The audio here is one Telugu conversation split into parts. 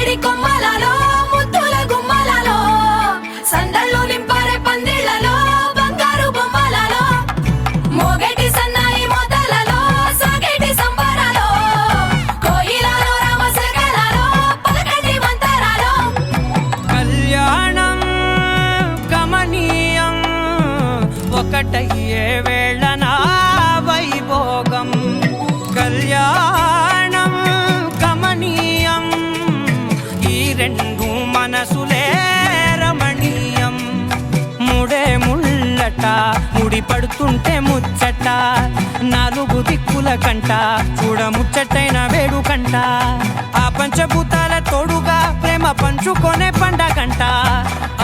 పైడి కొమ్మలలో ముద్దుల గుమ్మలలో సందళ్ళు నింపారే పందిళ్లలో బంగారు బొమ్మలలో మోగేటి సన్నాయి మోతలలో సాగేటి సంబరాలో కోయిలలో రామశకలలో పలకటి మంతరాలో కళ్యాణం గమనీయం ఒకటయ్యే వేళనా వైభోగం కళ్యాణం గమనీయం ఈ రెండు మనసులే రమణీయం ముడే ముళ్ళట ముడి పడుతుంటే ముచ్చట నాలుగు దిక్కుల కంట చూడ ముచ్చటైన వేడుకంట ఆ పంచభూతాల తోడుగా ప్రేమ పంచుకొనే పండగంట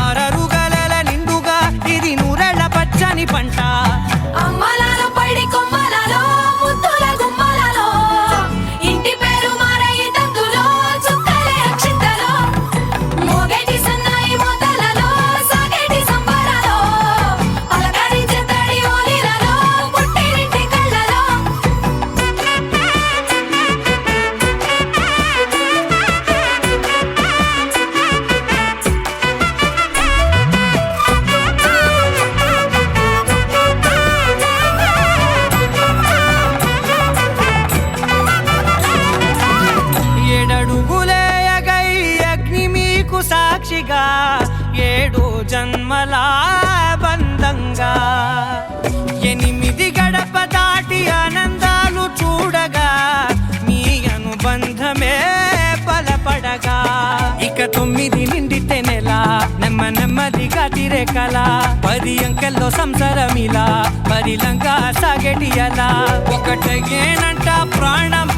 ఆరరుగల నిండుగా ఇది నూరెళ్ళ పచ్చని పంట అమ్మలలో పైడి కొమ్మలలో ముద్దుల గుమ్మలలో ఇంటి పేరు మారయి తందులో చుక్కలే అక్షింతలో మోగేటి సన్నాయి మోతలలో సాగేటి సంబరాలో పలకరించే తడి ఓలిలలో పుట్టినింటి కళ్ళలో ఏడడుగులేయగై అగ్ని మీకు సాక్షిగా ఏడు జన్మల బంధంగా ఎనిమిది గడప దాటి ఆనందాలు చూడగా మీ అనుబంధమే బలపడగా ఇక 9 నిండితే నెల నెమ్మదిగా తిరే కల 10 అంకెల్లో సంసారమిలా పరిలంగా సాగేటి అలా ఒకటేనంట ప్రాణం